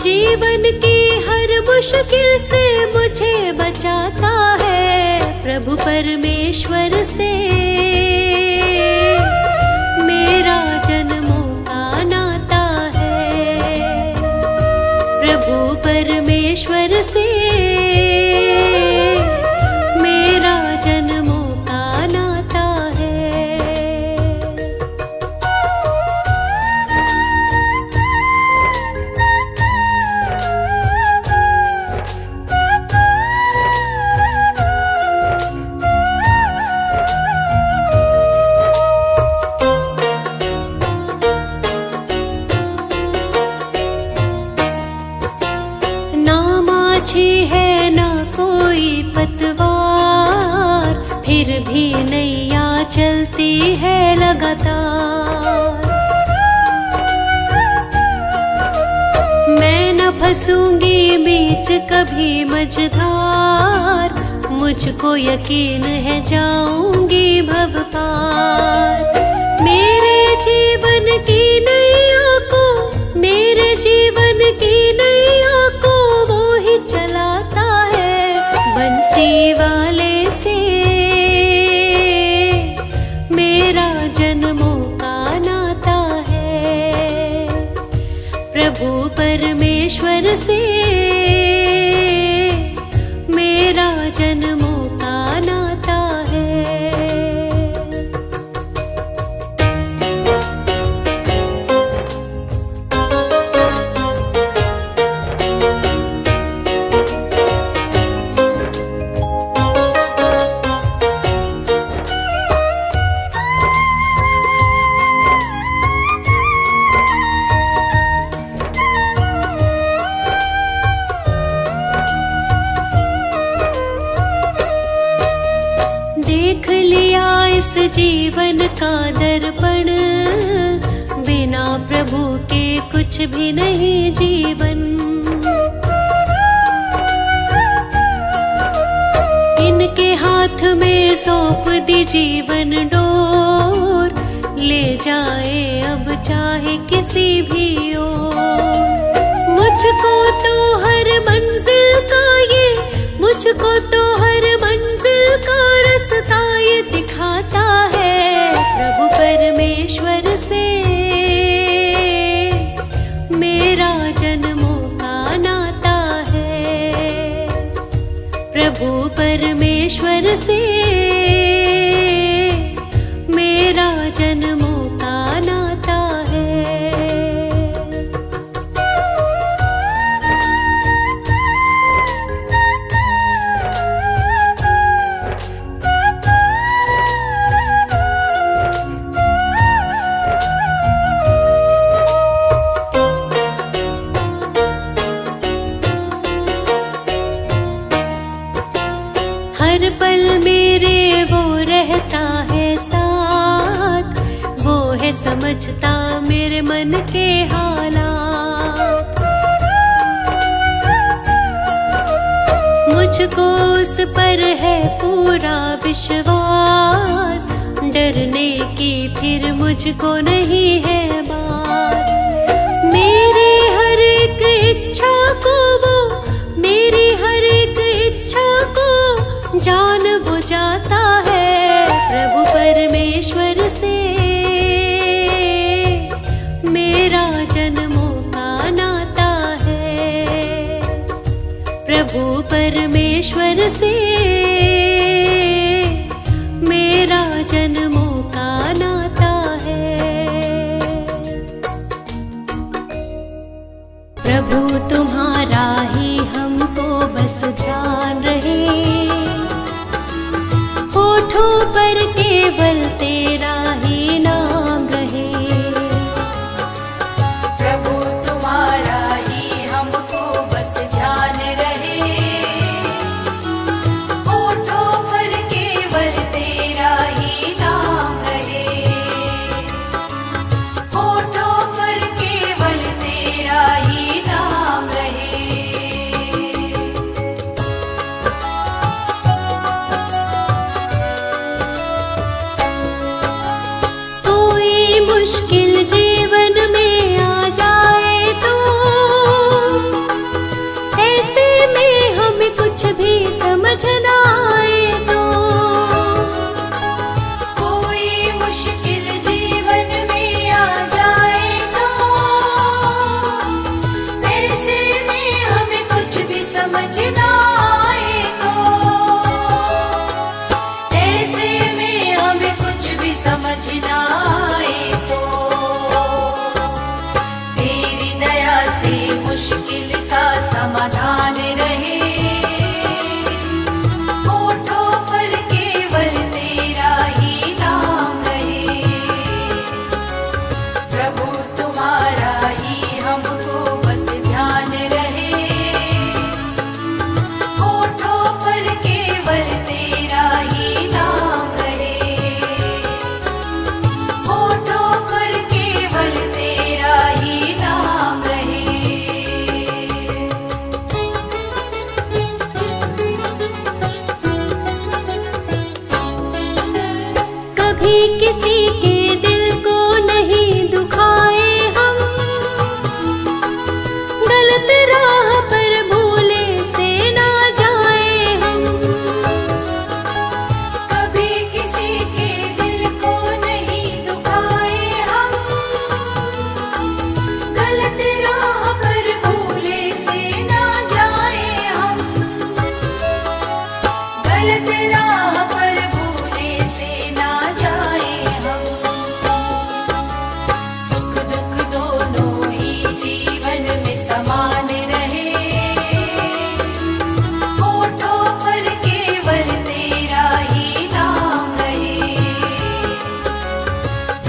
जीवन की हर मुश्किल से मुझे बचाता है प्रभु परमेश्वर से। मेरा जन्मों का नाता है प्रभु परमेश्वर से। मेरा जन्मों का नाता है। माझी है ना कोई पतवार, फिर भी नैया चलती है लगातार। मैं न फंसूंगी बीच कभी मझधार, मुझको यकीन है जाऊंगी भव पार। मेरे जीवन की नैया को, मेरे जीवन की नैया को चलाता है बंसी वाले से। मेरा जन्मों का नाता है प्रभु परमेश्वर से। मेरा जन्मों का नाता है। देख लिया इस जीवन का दर्पण, बिना प्रभु के कुछ भी नहीं जीवन। इनके हाथ में सौंप दी जीवन डोर, ले जाए अब चाहे किसी भी ओर। मुझको तो हर मंजिल का ये, मुझको तो हर मंजिल का रास्ता ये दिखाता है प्रभु परमेश्वर से। मेरा जन्मों का नाता है प्रभु परमेश्वर से। मेरा जन्मों का नाता है। हर पल मेरे वो रहता है साथ, वो है समझता मेरे मन के हालात। मुझको उस पर है पूरा विश्वास, डरने की फिर मुझको नहीं है बात। मेरी हर एक इच्छा को वो, मेरी हर एक इच्छा को जान बुझाता है प्रभु परमेश्वर से। मेरा जन्मों का नाता है प्रभु परमेश्वर से। मेरा जन्मों का नाता है। प्रभु तुम्हारा ही हमको बस ध्यान रहे, होठों पर केवल तेरा ही नाम रहे। प्रभु तुम्हारा ही हमको बस ध्यान रहे, होठों पर केवल तेरा ही नाम रहे। होठों पर केवल तेरा ही नाम रहे। मुश्किल जीवन में आ जाए तो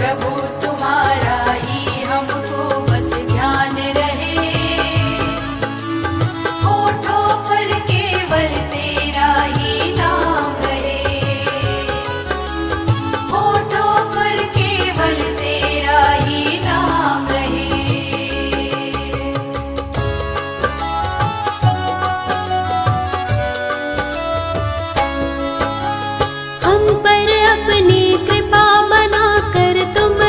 प्रभु तुम्हारा ही हमको बस ध्यान रहे। होठों पर केवल तेरा ही नाम रहे। होठों पर केवल तेरा ही नाम रहे। हम पर अपनी कृपा बनाकर तुम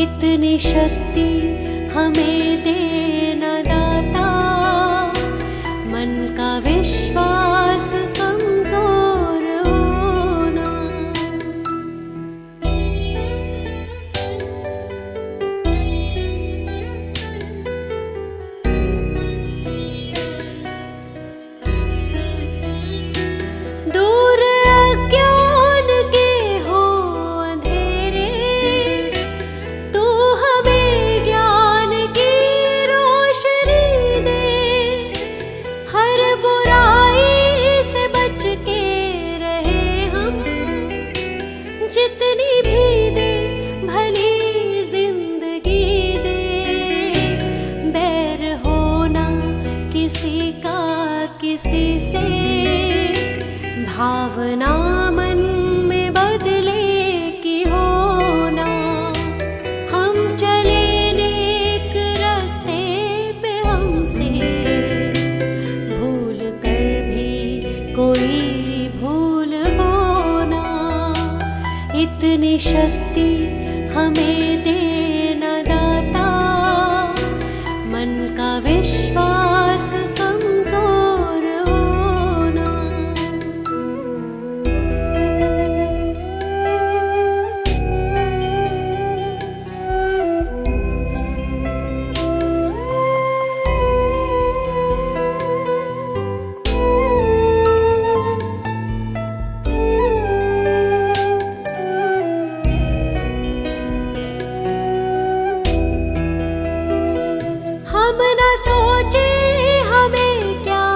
इतनी शक्ति हमें देना दाता, मन का विश्वास कमजोर होना। दूर अज्ञान के हो अंधेरे, तू हमें ज्ञान की रोशनी दे। हर बुराई से बच के रहे हम, जितनी भी दे भली जिंदगी दे। बैर होना किसी का किसी से, भावना मन में बदले की होना। हम चले नेक रास्ते पे, हमसे भूल कर भी कोई भूल होना। इतनी शक्ति हमें देना दाता, मन का विश्वास कमजोर होना। हम न सोचे हमें क्या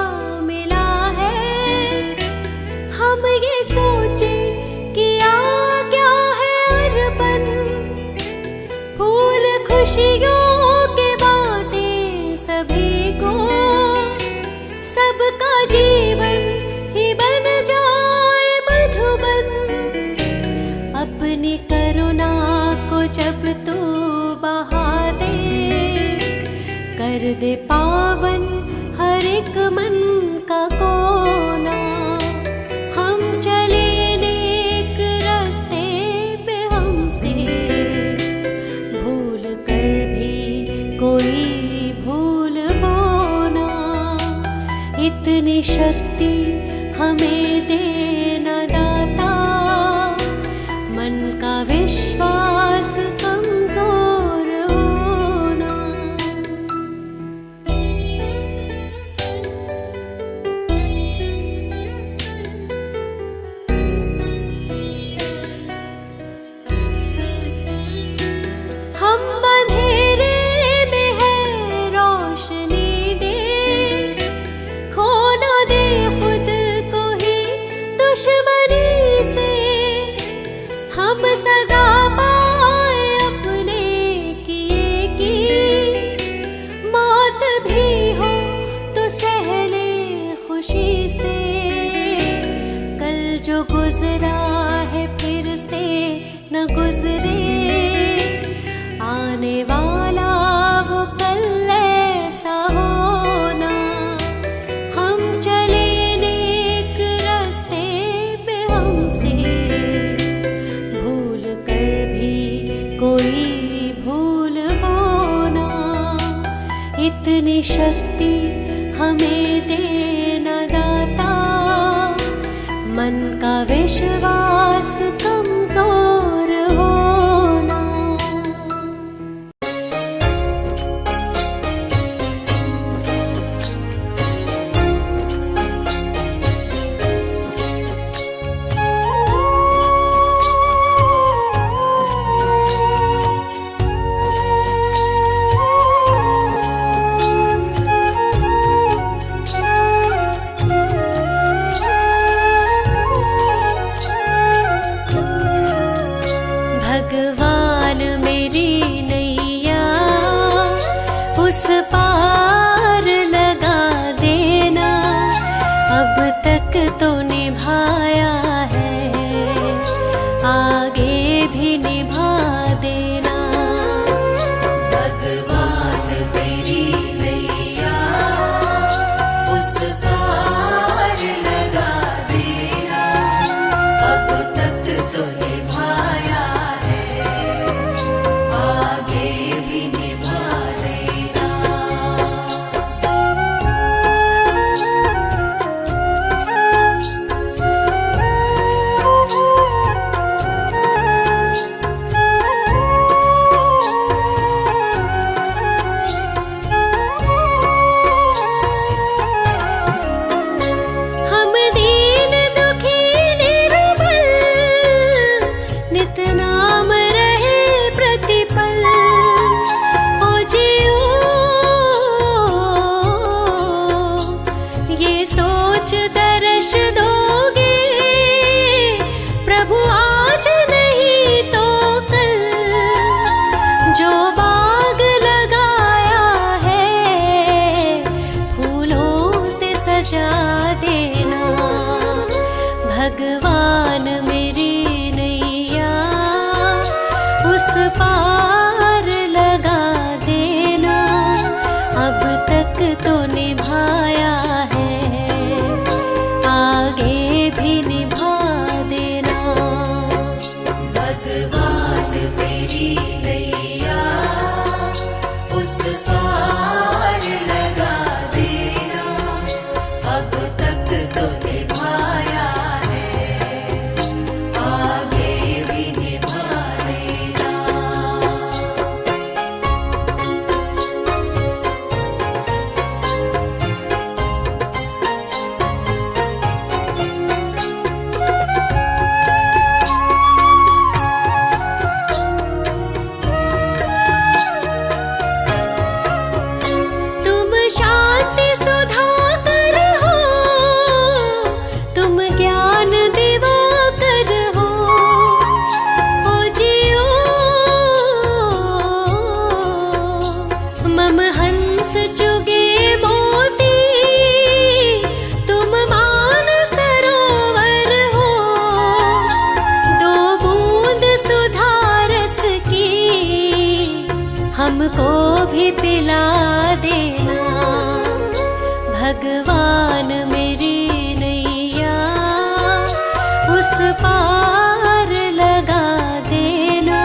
मिला है, हम ये सोचे किया क्या है अर्पण। फूल खुशियों के बांटे सभी को, सबका जीवन ही बन जाए मधुबन। अपनी करुणा को जब तू बहा दे, कर दे पावन हर एक मन का कोना। हम चले नेक रास्ते पे, हमसे भूल कर भी कोई भूल होना। इतनी शक्ति हमें देना दाता, मन का विश्वास कमजोर होना। हम अंधेरे में है रोशनी दे, खो ना दे खुद को ही दुश्मनी से। हम सजा पाए अपने किए की, मौत भी हो तो सह ले खुशी से। कल जो गुजरा है फिर से न गुजरे, आने वाला वो कल ऐसा होना। हम चले नेक रास्ते पे, हमसे भूल कर भी कोई भूल होना। इतनी शक्ति हमें देना दाता, मन का विश्वास कमजोर होना। भगवान मेरी नैया उस पार लगा देना। अब तक तो निभाया है, आगे भी निभा देना। भगवान मेरी नैया उस पार लगा देना। अब तक तो निभाया है, हमको भी पिला देना। भगवान मेरी नैया उस पार लगा देना।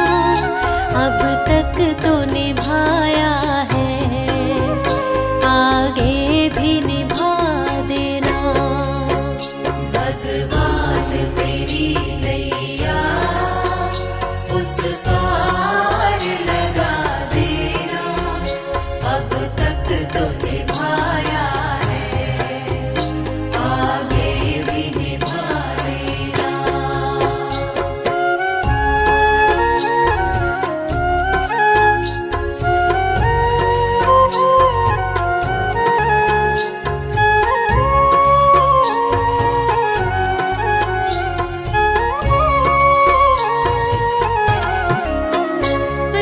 अब तक तो निभाया है, आगे भी निभा देना। भगवान मेरी नैया उस पार लगा देना। अब तक तो निभाया है, आगे भी निभा देना।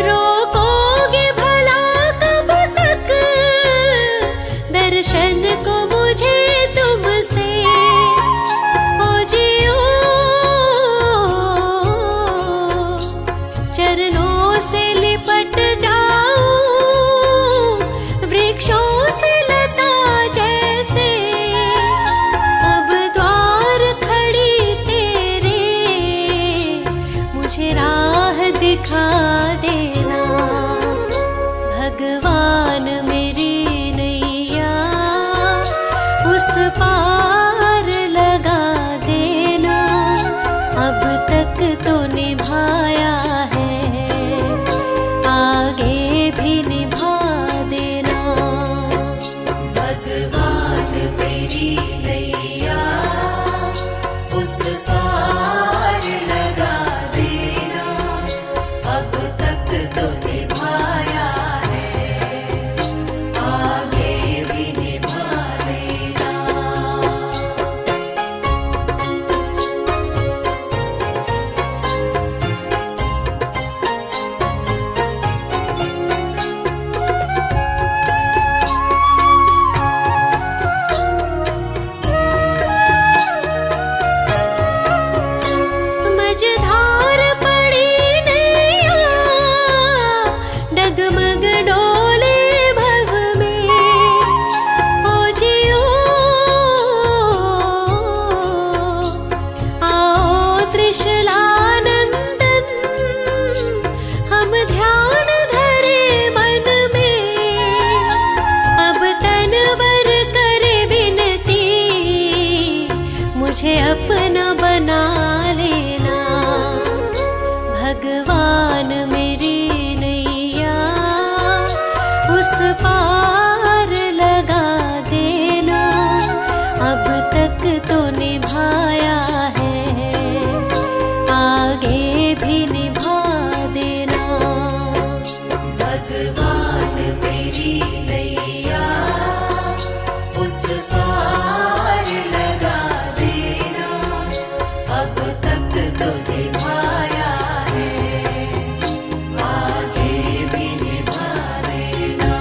रोकोगे भला कब तक दर्शन को मुझे तुमसे? ओ जियो चरणों से लिपट जाऊं, वृक्षों से लता जैसे। अब द्वार खड़ी तेरे, मुझे राह दिखा देना। भगवान मेरी नैया उस पार लगा देना। अब तक तो निभाया है, आगे भी निभा देना। भगवान मेरी नैया उस पार लगा देना। अब तक तो निभाया है, आगे भी निभा देना। मझधार पड़ी नैया, डगमग डोले भव में। ओ जियो आओ त्रिशलानंदन, हम ध्यान धरे मन में। अब तनवर करे विनती, मुझे अपना बना लेना। भगवान मेरी नैया उस पार लगा देना। अब तक तो निभाया है, आगे भी निभा देना। भगवान मेरी नैया उस पार लगा देना। अब तक तो निभाया है, आगे भी निभा देना।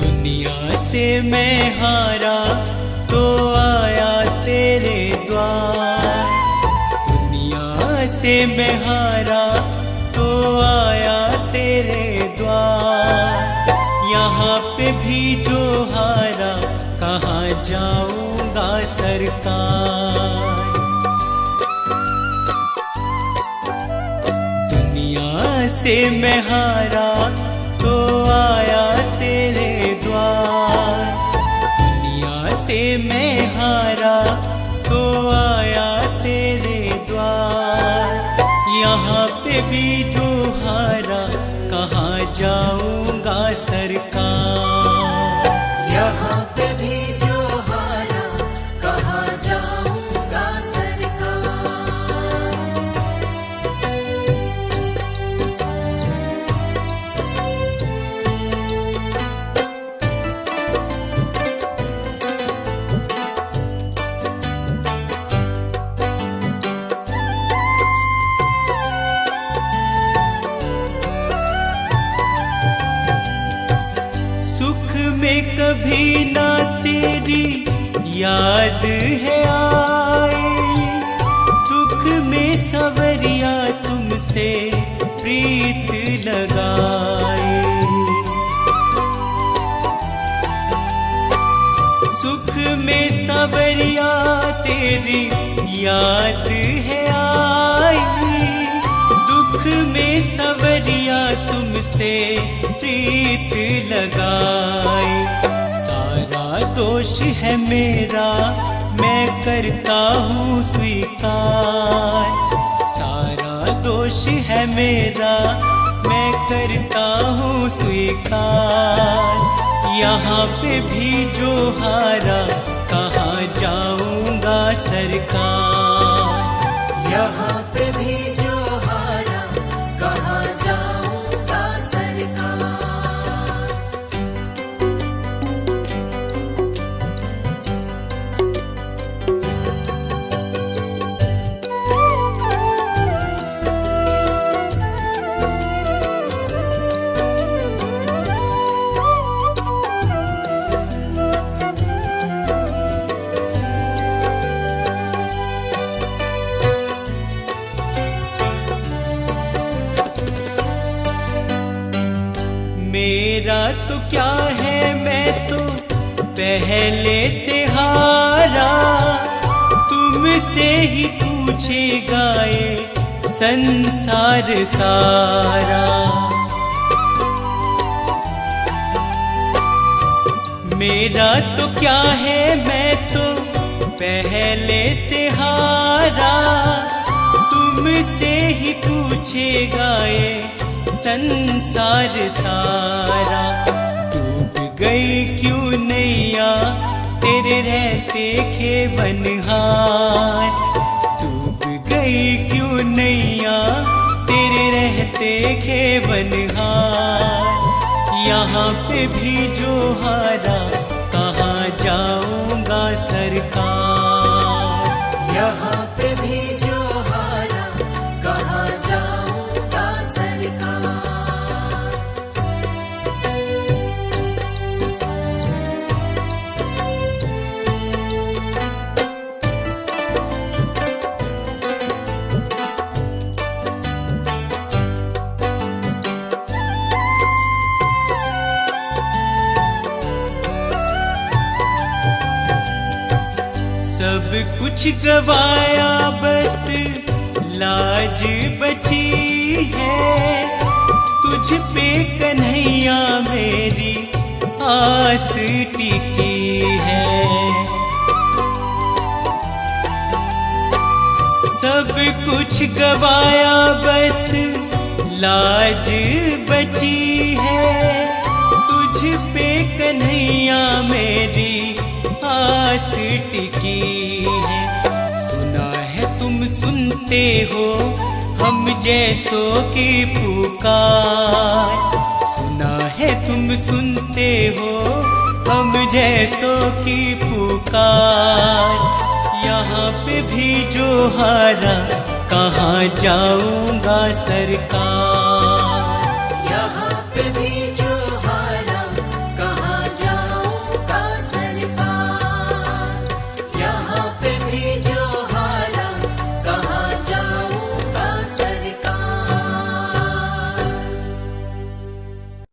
दुनिया से मैं हारा तो आया तेरे द्वार। दुनिया से मैं हारा तो आया तेरे द्वार। यहाँ पे भी जो हारा कहाँ जाऊंगा सरकार। दुनिया से मैं हारा तो आया तेरे द्वार। दुनिया से मैं हारा तो आया तेरे द्वार। यहाँ पे भी जो हारा कहाँ जाऊंगा सरकार। यहाँ पे भी जो हारा कहाँ जा कभी ना तेरी याद है आई, दुख में सवरिया तुमसे प्रीत लगाए। सुख में सवरिया तेरी याद है आई, दुख में सवरिया तुमसे प्रीत लगाए। सारा दोष है मेरा मैं करता हूँ स्वीकार, सारा दोष है मेरा मैं करता हूँ स्वीकार। यहाँ पे भी जो हारा कहाँ जाऊंगा सरकार, यहाँ पे भी जो हारा कहाँ जाऊंगा सरकार। मेरा तो क्या है मैं तो पहले से हारा, तुमसे ही पूछेगा ये संसार सारा। मेरा तो क्या है मैं तो पहले से हारा, तुमसे ही पूछेगा ये संसार सारा। डूब गई क्यों नैया तेरे रहते खेवनहार, डूब गई क्यों नैया तेरे रहते खेवनहार। यहाँ पे भी जो हारा कहाँ जाऊंगा सरकार, यहाँ पे भी जो हारा कहाँ जाऊंगा सरकार। सब कुछ गवाया बस लाज बची है, तुझ पे कन्हैया मेरी आस टिकी है। सब कुछ गवाया बस लाज बची है, तुझ पे कन्हैया मेरी आस टिकी है। सुना है तुम सुनते हो हम जैसों की पुकार, सुना है तुम सुनते हो हम जैसों की पुकार। यहाँ पे भी जो हारा कहाँ जाऊंगा सरकार।